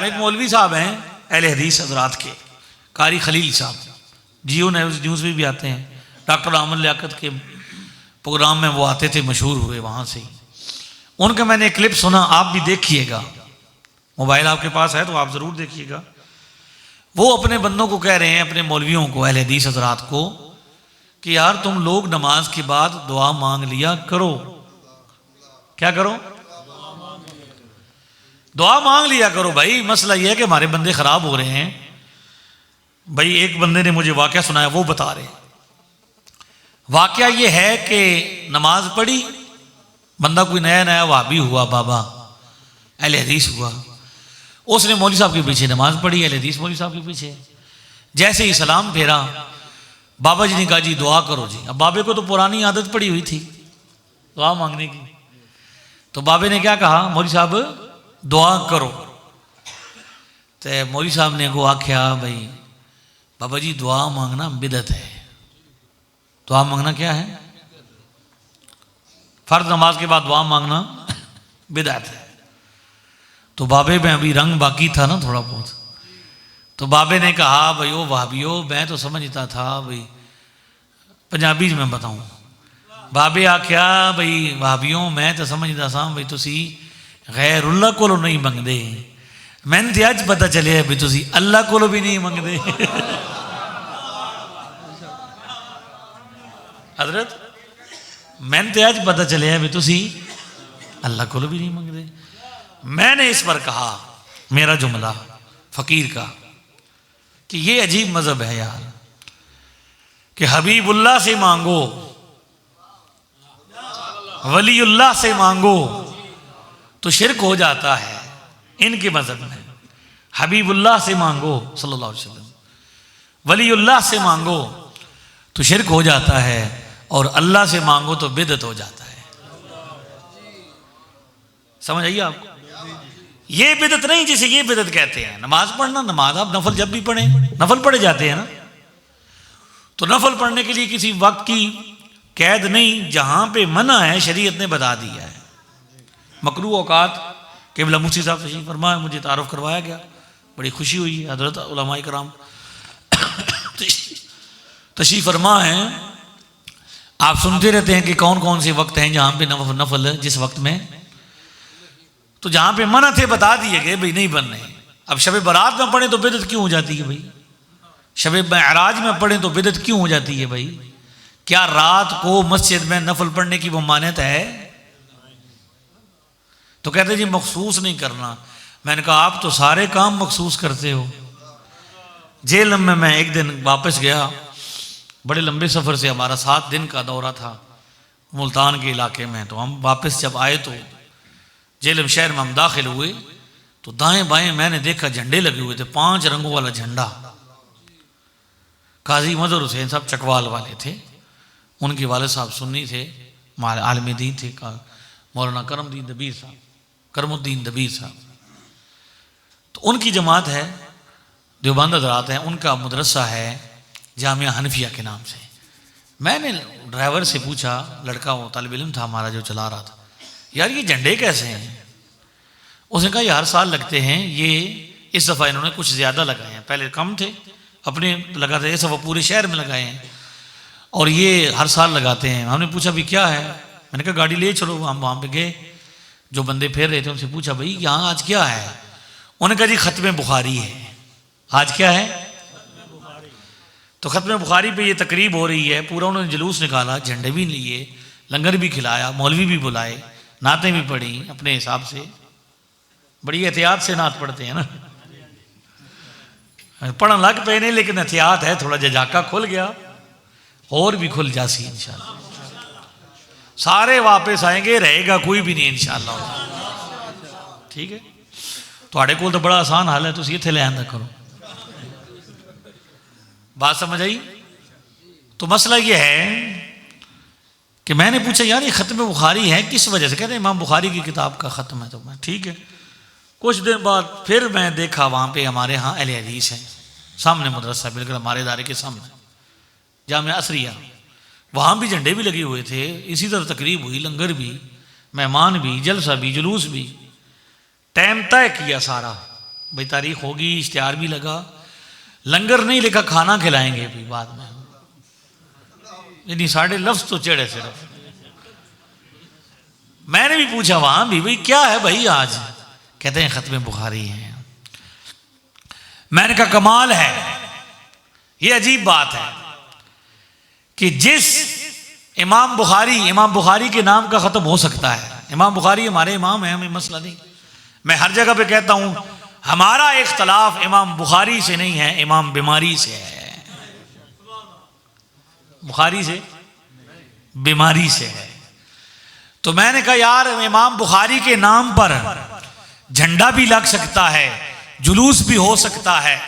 एक मौलवी साहब हैं अहले हदीस हजरात के, कारी खलील साहब, जियो न्यूज़ में भी आते हैं, डॉक्टर आमन लियाकत के प्रोग्राम में वो आते थे, मशहूर हुए वहाँ से। उनका मैंने एक क्लिप सुना, आप भी देखिएगा, मोबाइल आपके पास है तो आप ज़रूर देखिएगा। वो अपने बंदों को कह रहे हैं, अपने मौलवियों को, अहले हदीस हजरात को, कि यार तुम लोग नमाज के बाद दुआ मांग लिया करो। क्या करो? दुआ मांग लिया करो भाई। मसला यह है कि हमारे बंदे खराब हो रहे हैं भाई। एक बंदे ने मुझे वाकया सुनाया, वो बता रहे, वाकया ये है कि नमाज पढ़ी, बंदा कोई नया नया वाबी हुआ, बाबा अहले हदीस हुआ, उसने मौलवी साहब के पीछे नमाज पढ़ी, अहले हदीस मौलवी साहब के पीछे। जैसे ही सलाम फेरा, बाबा जी ने कहा जी दुआ करो जी। अब बाबे को तो पुरानी आदत पड़ी हुई थी दुआ मांगने की, तो बाबे ने क्या कहा, मौलवी साहब दुआ करो। तो मौलवी साहब ने को आख्या, भाई बाबा जी दुआ मांगना बिदत है। दुआ मांगना क्या है? फर्ज नमाज के बाद दुआ मांगना बिदअत है। तो बाबे में अभी रंग बाकी था ना थोड़ा बहुत, तो बाबे ने कहा, भाई ओ भाभियो, मैं तो समझता था भाई, पंजाबी में बताऊं, बाबे आख्या, भाई भाभियों मैं तो समझता सा भाई तुसी गैरुल्लाह कोलो नहीं मंगदे, मैंने तो अज पता चलिया भी तुसी अल्लाह कोलो भी नहीं मंगदे। हजरत मैंने तो अज पता चलिया भी तुसी अल्लाह कोलो भी नहीं मंगदे। मैंने इस पर कहा, मेरा जुमला फकीर का, कि ये अजीब मजहब है यार, कि हबीबुल्लाह से मांगो, वलीउल्लाह से मांगो तो शिरक हो जाता है। इनके मजहब में हबीबुल्लाह से मांगो सल्लल्लाहु अलैहि वसल्लम, वलीउल्लाह से मांगो तो शिरक हो जाता है, और अल्लाह से मांगो तो बिदअत हो जाता है। समझ आइए आपको? ये बिदअत नहीं जिसे ये बिदअत कहते हैं। नमाज पढ़ना, नमाज आप नफल जब भी पढ़े, नफल पढ़े जाते हैं ना, तो नफल पढ़ने के लिए किसी वक्त की कैद नहीं, जहां पे मना है शरीयत ने बता दिया है। मकरूह औकात केवला मुफ्ती साहब तशरीफ फरमा, मुझे तारुफ करवाया गया, बड़ी खुशी हुई है। हजरत उलमाए कराम तशरीफ फरमा है। आप सुनते रहते हैं कि कौन कौन से वक्त हैं जहां पे नफल, जिस वक्त में, तो जहां पे मना थे बता दिए गए भाई नहीं बनने। अब शब बारात में पढ़े तो बिदअत क्यों हो जाती है भाई? शब मेराज में पढ़े तो बिदअत क्यों हो जाती है भाई? क्या रात को मस्जिद में नफल पढ़ने की ममानियत है? तो कहते जी मखसूस नहीं करना। मैंने कहा आप तो सारे काम मखसूस करते हो। जेल में मैं एक दिन वापस गया, बड़े लंबे सफ़र से, हमारा 7 दिन का दौरा था मुल्तान के इलाके में। तो हम वापस जब आए तो जेलम शहर में हम दाखिल हुए, तो दाएं बाएं मैंने देखा झंडे लगे हुए थे, 5 रंगों वाला झंडा। काजी मजहर हुसैन साहब चकवाल वाले थे, उनके वाले साहब सुन्नी थे, आलिम दीन थे, मौलाना करमुद्दीन दबीर साहब। तो उनकी जमात है, देवबंद हज़रात हैं, उनका मदरसा है जामिया हनफिया के नाम से। मैंने ड्राइवर से पूछा, लड़का वो तालिब इल्म था हमारा जो चला रहा था, यार ये झंडे कैसे हैं? उसने कहा ये हर साल लगते हैं, ये इस दफ़ा इन्होंने कुछ ज़्यादा लगाए हैं, पहले कम थे, अपने लगाते, इस दफ़ा पूरे शहर में लगाए हैं, और ये हर साल लगाते हैं। हमने पूछा भी क्या है? मैंने कहा गाड़ी ले चलो। हम वहाँ पे गए, जो बंदे फिर रहे थे उनसे पूछा भाई यहाँ आज क्या है? उन्होंने कहा जी खत्म बुखारी है। आज क्या है? तो खत्म बुखारी पे ये तकरीब हो रही है। पूरा उन्होंने जुलूस निकाला, झंडे भी लिए, लंगर भी खिलाया, मौलवी भी बुलाए, नातें भी पढ़ी अपने हिसाब से। बड़ी एहतियात से नात पढ़ते हैं ना, पढ़न लग पे नहीं, लेकिन एहतियात है, थोड़ा जजाका खुल गया और भी खुल जासी इंशाल्लाह। सारे वापस आएंगे, रहेगा कोई भी नहीं इंशाल्लाह। ठीक है, थोड़े को तो बड़ा आसान हाल है, तुम इत्थे ले आंदा करो। बात समझ आई? तो मसला ये है कि मैंने पूछा यार ये ख़त्म बुखारी है किस वजह से? कहते हैं इमाम बुखारी की किताब का ख़त्म है। तो मैं ठीक है। कुछ दिन बाद फिर मैं देखा वहाँ पे हमारे यहाँ अहले हदीस हैं, सामने मदरसा, बिल्कुल हमारे इदारे के सामने जामिया असरिया, वहाँ भी झंडे भी लगे हुए थे। इसी तरह तकरीब हुई, लंगर भी, मेहमान भी, जलसा भी, जुलूस भी, टाइम तय किया सारा। भाई तारीख होगी, इश्तिहार भी लगा, लंगर नहीं लिखा, खाना खिलाएंगे भी बाद में। यानी साढ़े लफ्ज तो चढ़े सिर्फ। मैंने भी पूछा वहां भी, भाई क्या है भाई आज? कहते हैं खत्म बुखारी है। मैंने कहा कमाल है, ये अजीब बात है कि जिस इमाम बुखारी के नाम का खत्म हो सकता है। इमाम बुखारी हमारे इमाम हैं, हमें मसला नहीं। मैं हर जगह पे कहता हूं हमारा इख्तलाफ इमाम बुखारी से नहीं है, इमाम बीमारी से है। बुखारी से बीमारी से है। तो मैंने कहा यार इमाम बुखारी के नाम पर झंडा भी लग सकता है, जुलूस भी हो सकता है,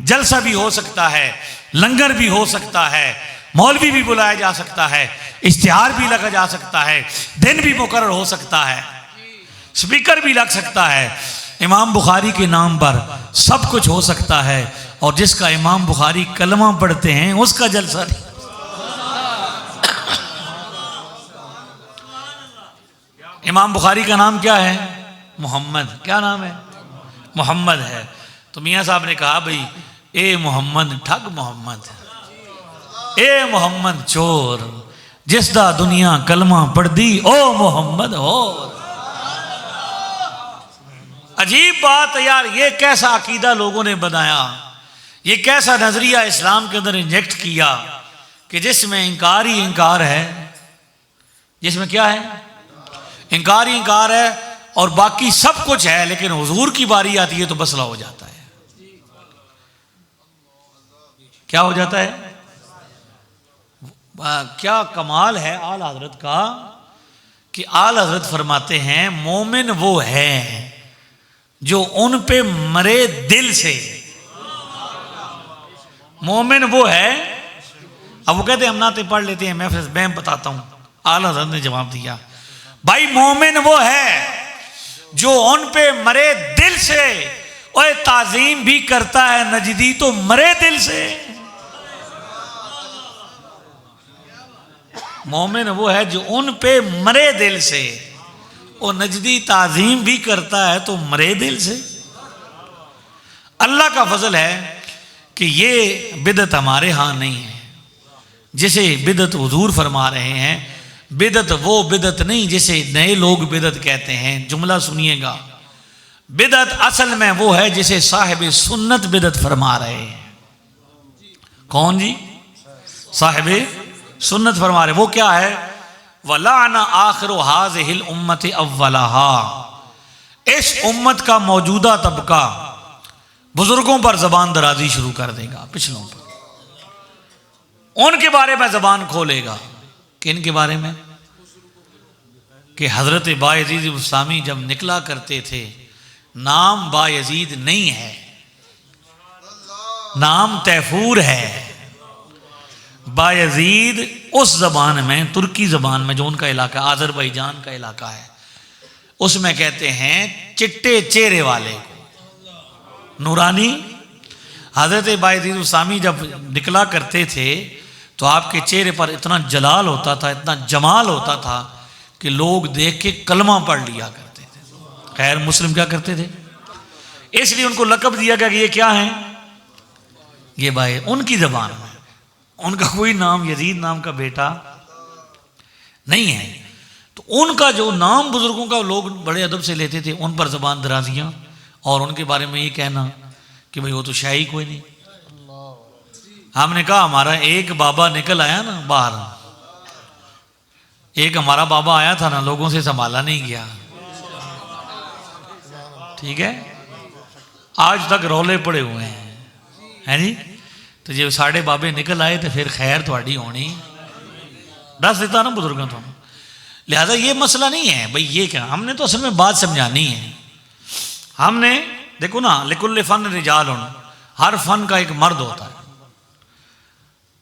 जलसा भी हो सकता है, लंगर भी हो सकता है, मौलवी भी बुलाया जा सकता है, इश्तिहार भी लगा जा सकता है, दिन भी मुकर्रर हो सकता है, स्पीकर भी लग सकता है। इमाम बुखारी के नाम पर सब कुछ हो सकता है। और जिसका इमाम बुखारी कलमा पढ़ते हैं उसका जलसा नहीं। इमाम बुखारी का नाम क्या है? मोहम्मद। क्या नाम है? मोहम्मद है। तो मियाँ साहब ने कहा भाई ए मोहम्मद ठग मोहम्मद, ए मोहम्मद चोर, जिसदा दुनिया कलमा पढ़ दी ओ मोहम्मद हो। अजीब बात है यार, ये कैसा अकीदा लोगों ने बनाया, ये कैसा नजरिया इस्लाम के अंदर इंजेक्ट किया कि जिसमें इंकार ही इंकार है। जिसमें क्या है? इंकार ही इंकार है और बाकी सब कुछ है, लेकिन हुजूर की बारी आती है तो मसला हो जाता है। क्या हो जाता है? क्या कमाल है आला हजरत का कि आला हजरत फरमाते हैं मोमिन वो है जो उन पे मरे दिल से। मोमिन वो है। अब वो कहते हैं हम नाते पढ़ लेते हैं, मैं बताता हूं। आला हजरत ने जवाब दिया भाई मोमिन वो है जो उन पे मरे दिल से। और ताजीम भी करता है नजदी तो मरे दिल से। मोमिन वो है जो उन पे मरे दिल से, और नजदी ताजीम भी करता है तो मरे दिल से। अल्लाह का फजल है कि ये बिदत हमारे यहां नहीं है। जिसे बिदत हुजूर फरमा रहे हैं, बिदत वो बिदत नहीं जिसे नए लोग बिदत कहते हैं। जुमला सुनिएगा, बिदत असल में वो है जिसे साहिब सुन्नत बिदत फरमा रहे हैं। कौन जी? साहिब सुन्नत फरमा रहे। वो क्या है? वलाना आखिर हाज़िहिल उम्मत अव्वलहा, इस उम्मत का मौजूदा तबका बुजुर्गों पर जबान दराजी शुरू कर देगा, पिछलों पर। उनके बारे में जबान खोलेगा। किन के बारे में? कि हजरत बायजीद बुस्तामी जब निकला करते थे, नाम बायजीद नहीं है, नाम तैफूर है। बायजीद उस जबान में, तुर्की जबान में, जो उनका इलाका आज़रबाईजान का इलाका है, उसमें कहते हैं चिट्टे चेहरे वाले को नूरानी। हजरत बायजीद बुस्तामी जब निकला करते थे तो आपके चेहरे पर इतना जलाल होता था, इतना जमाल होता था कि लोग देख के कलमा पढ़ लिया करते थे। खैर मुस्लिम क्या करते थे, इसलिए उनको लक़ब दिया गया कि ये क्या है? ये भाई उनकी जबान में। उनका कोई नाम यजीद नाम का बेटा नहीं है। तो उनका जो नाम बुजुर्गों का लोग बड़े अदब से लेते थे, उन पर जबान दराजियां और उनके बारे में ये कहना कि भाई वो तो शाही कोई नहीं। हमने कहा हमारा एक बाबा निकल आया ना बाहर, एक हमारा बाबा आया था ना, लोगों से संभाला नहीं गया, ठीक है, आज तक रौले पड़े हुए हैं जी। तो जब साढ़े बाबे निकल आए तो फिर खैर थोड़ी होनी, दस देता ना बुजुर्गों तो। लिहाजा ये मसला नहीं है भाई ये क्या, हमने तो असल में बात समझानी है। हमने देखो ना, लिकुल्ल फन रिजाल, हर फन का एक मर्द होता है।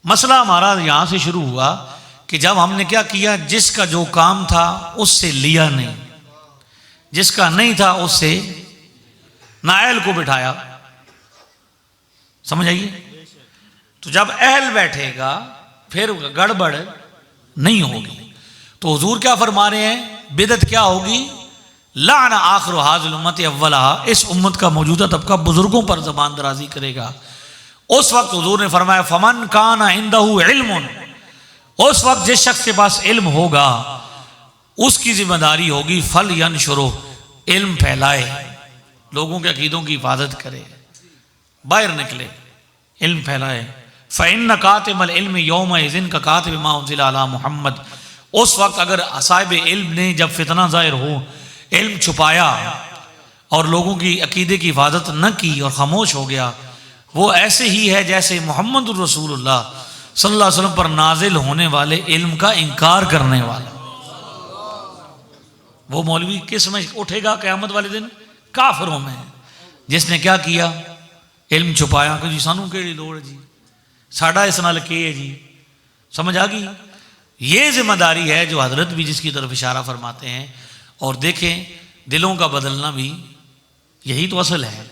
मसला हमारा यहां से शुरू हुआ कि जब हमने क्या किया, जिसका जो काम था उससे लिया नहीं, जिसका नहीं था उससे नायल को बिठाया। समझ आइए? तो जब अहल बैठेगा फिर गड़बड़ नहीं होगी। तो हुजूर क्या फरमा रहे हैं? बिदत क्या होगी? लान आखिर हाजिल उम्मत अव्वलहा, इस उम्मत का मौजूदा तबका बुजुर्गों पर ज़बान दराजी करेगा। उस वक्त हुजूर ने फरमाया फमन काना इंदहु इल्मुन, उस वक्त जिस शख्स के पास इल्म होगा उसकी जिम्मेदारी होगी फल यनशुरो, इल्म फैलाए, लोगों के अकीदों की हिफाजत करे, बाहर निकले, इल्म फैलाए। फ़इन्न कातिमल इल्म यौम इज़िन का कातिब मा उन्ज़िला अला मुहम्मद, उस वक्त अगर साहिब इल्म ने जब फितना ज़ाहिर हो, इल्म छुपाया और लोगों की अकीदे की हिफाजत न की और खामोश हो गया, वो ऐसे ही है जैसे मोहम्मद रसूलुल्लाह सल्लल्लाहु अलैहि वसल्लम पर नाजिल होने वाले इल्म का इनकार करने वाला। वो मौलवी किस में उठेगा क़यामत वाले दिन? काफिरों में, जिसने क्या किया? इल्म छुपाया कि जी सानू केड़ी लोड़ जी, साडा इस नाल के है जी। समझ आ गई? ये जिम्मेदारी है जो हजरत भी जिसकी तरफ इशारा फरमाते हैं। और देखें, दिलों का बदलना भी यही तो असल है।